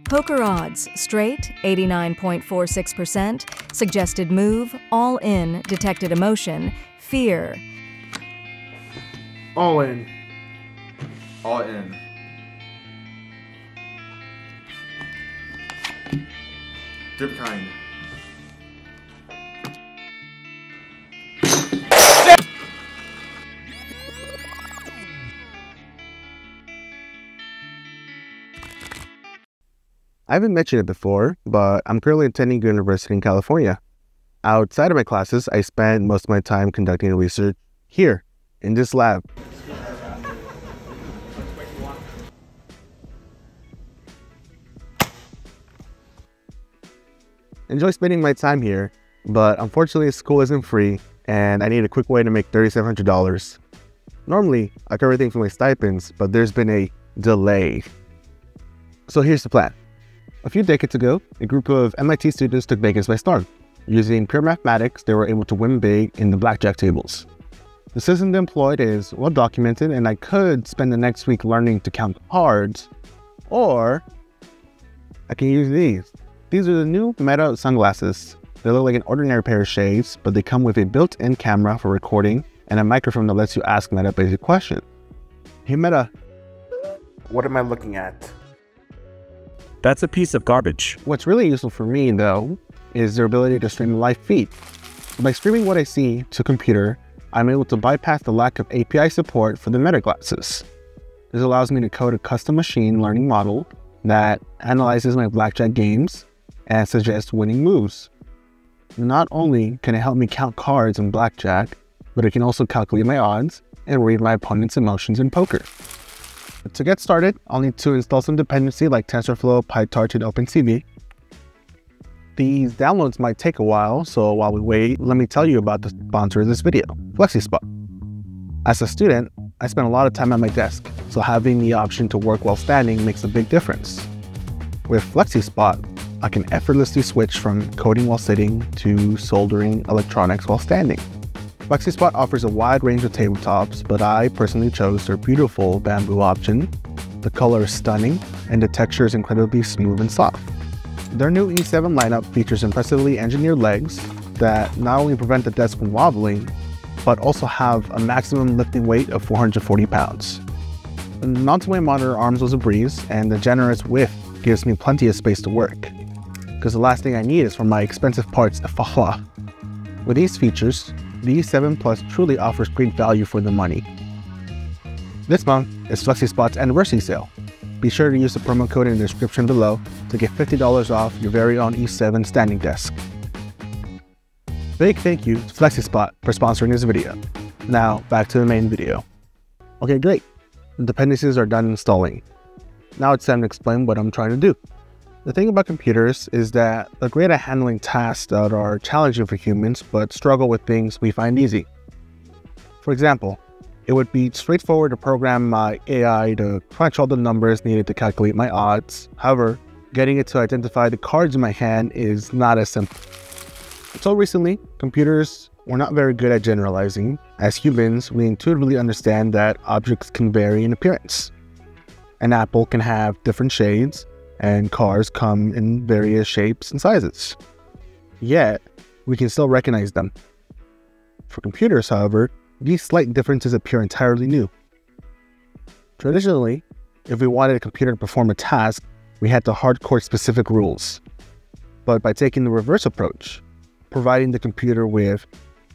Poker odds, straight, 89.46%, suggested move, all in, detected emotion, fear. All in. All in. Drip kind. I haven't mentioned it before, but I'm currently attending university in California. Outside of my classes, I spend most of my time conducting research here, in this lab. Enjoy spending my time here, but unfortunately school isn't free and I need a quick way to make $3,700. Normally, I cover everything from my stipends, but there's been a delay. So here's the plan. A few decades ago, a group of MIT students took Vegas by storm. Using pure mathematics, they were able to win big in the blackjack tables. The system they employed is well documented, and I could spend the next week learning to count cards, or I can use these. These are the new Meta sunglasses. They look like an ordinary pair of shades, but they come with a built-in camera for recording and a microphone that lets you ask Meta basic questions. Hey Meta, what am I looking at? That's a piece of garbage. What's really useful for me, though, is their ability to stream a live feed. By streaming what I see to a computer, I'm able to bypass the lack of API support for the Meta glasses. This allows me to code a custom machine learning model that analyzes my blackjack games and suggests winning moves. Not only can it help me count cards in blackjack, but it can also calculate my odds and read my opponent's emotions in poker. To get started, I'll need to install some dependency like TensorFlow, PyTorch, and OpenCV. These downloads might take a while, so while we wait, let me tell you about the sponsor of this video, FlexiSpot. As a student, I spend a lot of time at my desk, so having the option to work while standing makes a big difference. With FlexiSpot, I can effortlessly switch from coding while sitting to soldering electronics while standing. FlexiSpot offers a wide range of tabletops, but I personally chose their beautiful bamboo option. The color is stunning, and the texture is incredibly smooth and soft. Their new E7 lineup features impressively engineered legs that not only prevent the desk from wobbling, but also have a maximum lifting weight of 440 pounds. Mounting my monitor arms was a breeze, and the generous width gives me plenty of space to work, because the last thing I need is for my expensive parts to fall off. With these features, the E7 Plus truly offers great value for the money. This month is FlexiSpot's anniversary sale. Be sure to use the promo code in the description below to get $50 off your very own E7 standing desk. Big thank you to FlexiSpot for sponsoring this video. Now back to the main video. Okay, great. The dependencies are done installing. Now it's time to explain what I'm trying to do. The thing about computers is that they're great at handling tasks that are challenging for humans but struggle with things we find easy. For example, it would be straightforward to program my AI to crunch all the numbers needed to calculate my odds. However, getting it to identify the cards in my hand is not as simple. Until recently, computers were not very good at generalizing. As humans, we intuitively understand that objects can vary in appearance. An apple can have different shades, and cars come in various shapes and sizes. Yet, we can still recognize them. For computers, however, these slight differences appear entirely new. Traditionally, if we wanted a computer to perform a task, we had to hardcode specific rules. But by taking the reverse approach, providing the computer with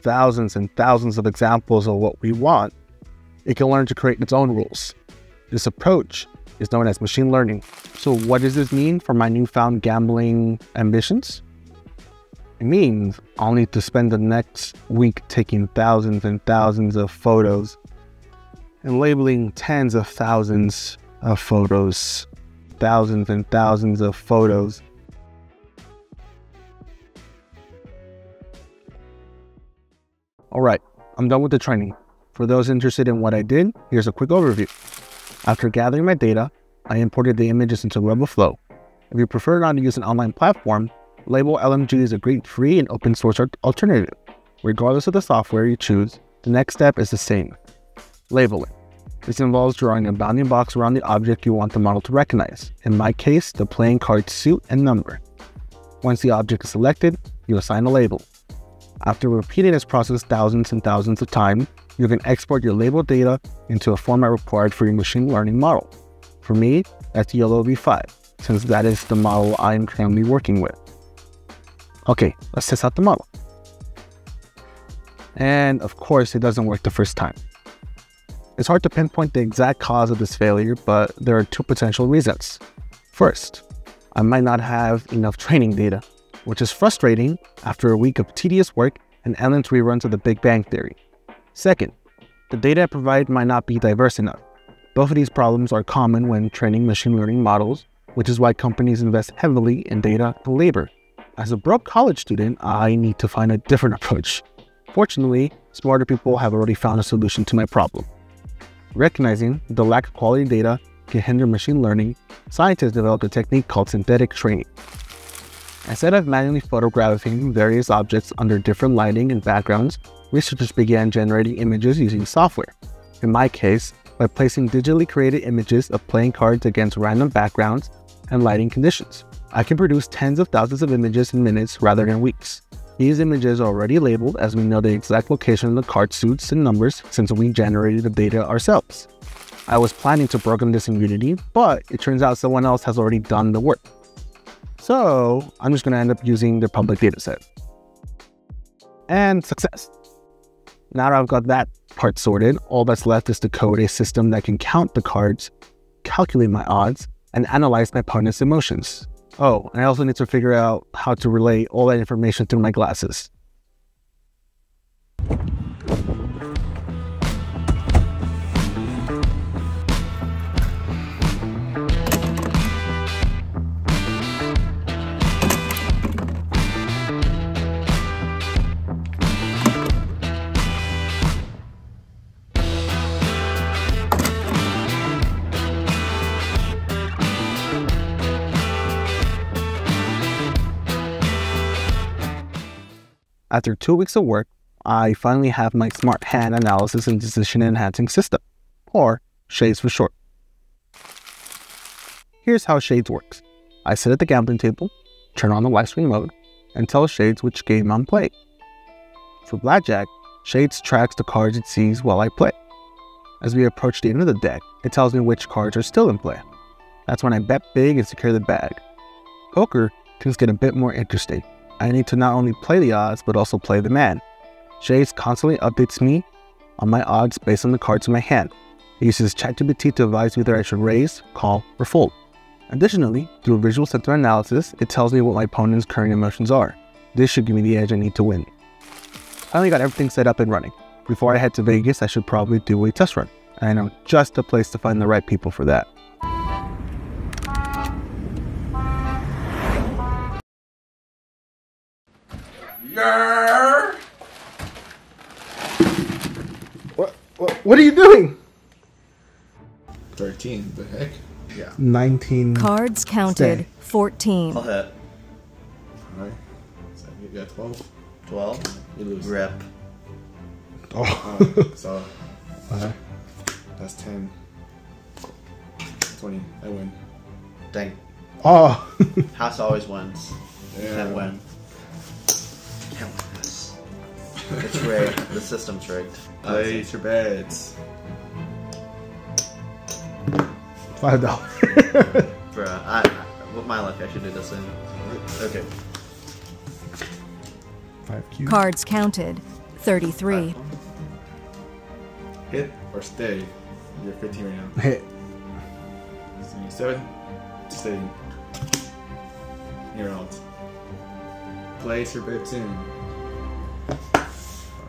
thousands and thousands of examples of what we want, it can learn to create its own rules. This approach is known as machine learning. So what does this mean for my newfound gambling ambitions? It means I'll need to spend the next week taking thousands and thousands of photos and labeling tens of thousands of photos. Thousands and thousands of photos. Alright, I'm done with the training. For those interested in what I did, here's a quick overview. After gathering my data, I imported the images into RebelFlow. If you prefer not to use an online platform, Label LMG is a great free and open source alternative. Regardless of the software you choose, the next step is the same: labeling. This involves drawing a bounding box around the object you want the model to recognize, in my case, the playing card's suit and number. Once the object is selected, you assign a label. After repeating this process thousands and thousands of times, you can export your label data into a format required for your machine learning model. For me, that's YOLO v5, since that is the model I am currently working with. Okay, let's test out the model. And of course, it doesn't work the first time. It's hard to pinpoint the exact cause of this failure, but there are two potential reasons. First, I might not have enough training data, which is frustrating after a week of tedious work and endless reruns of the Big Bang Theory. Second, the data I provide might not be diverse enough. Both of these problems are common when training machine learning models, which is why companies invest heavily in data and labor. As a broke college student, I need to find a different approach. Fortunately, smarter people have already found a solution to my problem. Recognizing the lack of quality data can hinder machine learning, scientists developed a technique called synthetic training. Instead of manually photographing various objects under different lighting and backgrounds, researchers began generating images using software. In my case, by placing digitally created images of playing cards against random backgrounds and lighting conditions. I can produce tens of thousands of images in minutes rather than weeks. These images are already labeled as we know the exact location of the card suits and numbers since we generated the data ourselves. I was planning to program this in Unity, but it turns out someone else has already done the work. So I'm just going to end up using their public dataset. And success! Now that I've got that part sorted, all that's left is to code a system that can count the cards, calculate my odds, and analyze my opponent's emotions. Oh, and I also need to figure out how to relay all that information through my glasses. After 2 weeks of work, I finally have my smart hand analysis and decision enhancing system, or S.H.A.D.E.S for short. Here's how S.H.A.D.E.S works. I sit at the gambling table, turn on the live stream mode, and tell S.H.A.D.E.S which game I'm playing. For Blackjack, S.H.A.D.E.S tracks the cards it sees while I play. As we approach the end of the deck, it tells me which cards are still in play. That's when I bet big and secure the bag. Poker, things get a bit more interesting. I need to not only play the odds, but also play the man. S.H.A.D.E.S constantly updates me on my odds based on the cards in my hand. It uses ChatGPT to advise me whether I should raise, call, or fold. Additionally, through visual sentiment analysis, it tells me what my opponent's current emotions are. This should give me the edge I need to win. Finally got everything set up and running. Before I head to Vegas, I should probably do a test run. I know just the place to find the right people for that. Yeah. What are you doing? 13, the heck? Yeah. 19. Cards counted, Stay. 14. I'll hit. Alright. So you got 12. 12. You lose. Rip. Oh. So that's 10. 20. I win. Dang. Oh. House always wins. Yeah. Can't win. Can't win this. It's rigged. The system's rigged. Place your bets. $5. Bruh, with my luck, I should do this in. Okay. 5Q. Cards counted, 33. Hit or stay. You're 15 right now. Hit. 7. Stay. You're out. Place your bets in.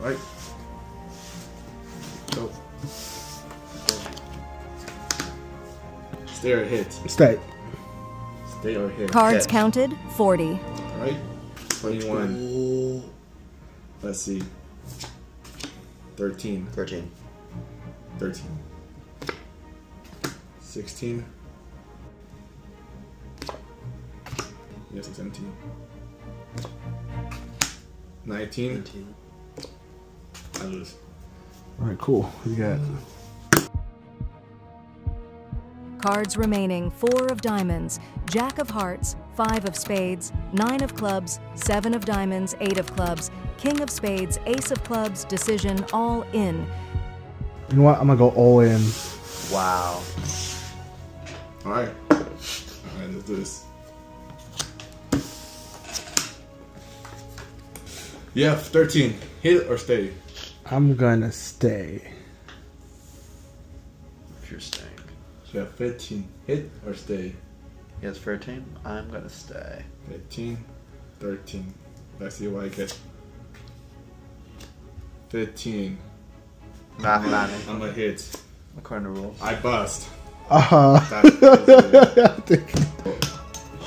Alright. Go. Stay or hit. Stay. Stay or hit. Cards Okay. counted, 40. Alright. 21. Let's see. 13. 13. 13. 16. Yes, 17. 19. 18. I lose. All right, cool. We got Cards remaining: 4 of diamonds, Jack of hearts, 5 of spades, 9 of clubs, 7 of diamonds, 8 of clubs, King of spades, Ace of clubs, decision, all in. You know what? I'm gonna go all in. Wow. Alright. Alright, let's do this. You have 13. Hit or stay? I'm gonna stay. If you're staying. So you have 15. Hit or stay? He has 13. I'm gonna stay. 15, 13. Let's see what I get. 15. Mathematic. I'm a hit. According to rules. I bust. Uh-huh.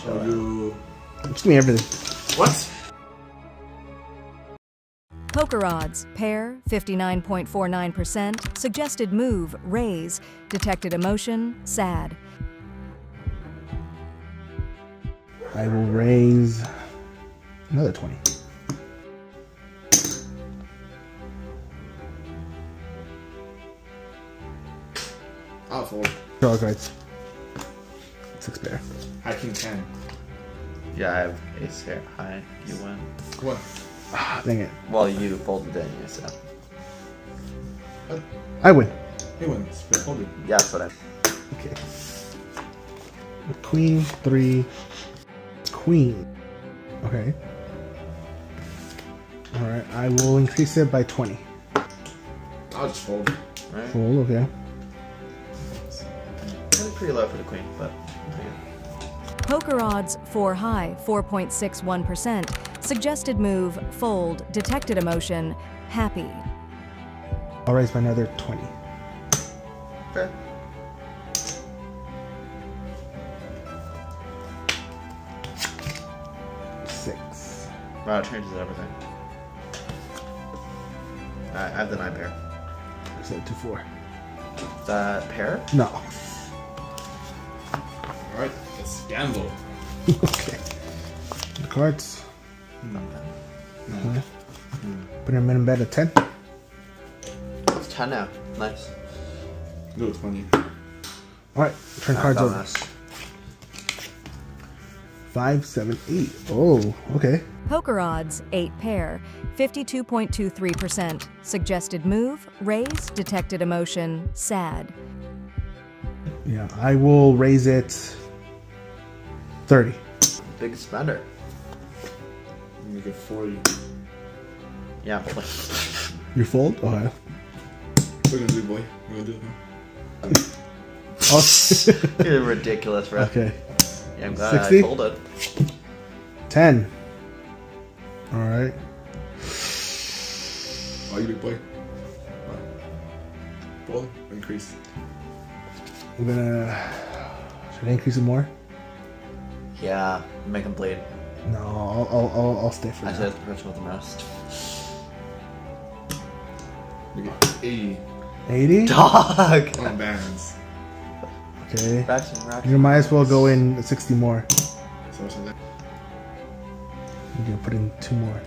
So you... Just give me everything. What? Poker odds: pair 59.49%, suggested move raise, detected emotion sad. I will raise another 20. I'll fold. Draw cards. 6 pair. High king 10. Yeah, I have ace here. High. You win. What? Ah, dang it. Well, you folded in, you said. What? I win. He wins. But hold it. Yeah, that's what I. Okay. Queen, 3. Queen. Okay. Alright, I will increase it by 20. I'll just fold. Right? Fold, okay. Pretty low for the queen, but. Poker odds: 4 high 4.61%, suggested move fold, detected emotion happy. I'll raise by another 20. Fair. Six. Wow, it changes everything. I have the 9 pair. So 2, 4. Is that pair? No. Alright, let's gamble. Okay. The cards. Okay. Put him in bed at 10. It's 10 now. Nice. Go 20. Alright, turn I cards found over. this. 5, 7, 8. Oh, okay. Poker odds: 8 pair 52.23%, suggested move raise, detected emotion sad. Yeah, I will raise it 30. Big spender. Make it 40. Yeah. You fold? Okay. We're gonna do it, boy. We're gonna do it now. Oh, You're ridiculous, bro. okay. Yeah, I'm glad 60? I folded. 10. Alright. Oh, you big boy. Fold. Increase. I'm gonna... Should I increase it more? Yeah, make him bleed. No, I'll stay for I now. said rich with the most. Make it 80. 80? Dog! On bands. Okay. Racks and racks. You might as well go in 60 more. So what's that? You're gonna put in 2 more.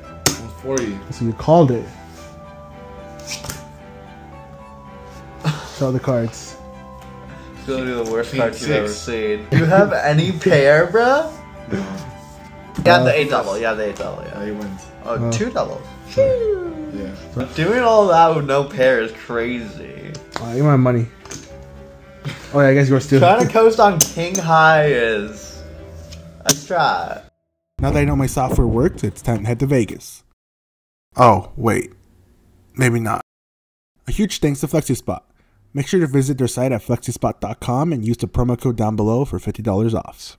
40. So you called it. Show the cards. It's gonna be the worst King card you've ever 6. seen. Do you have any pair, bro? No. You have the 8 double. You have the 8 double, Yeah, yeah. he wins. Oh, 2 doubles. Yeah. Doing all that with no pair is crazy. Give me my money. Oh yeah, I guess yours too. Trying to coast on king high is a strat. Now that I know my software works, it's time to head to Vegas. Oh, wait. Maybe not. A huge thanks to FlexiSpot. Make sure to visit their site at FlexiSpot.com and use the promo code down below for $50 off.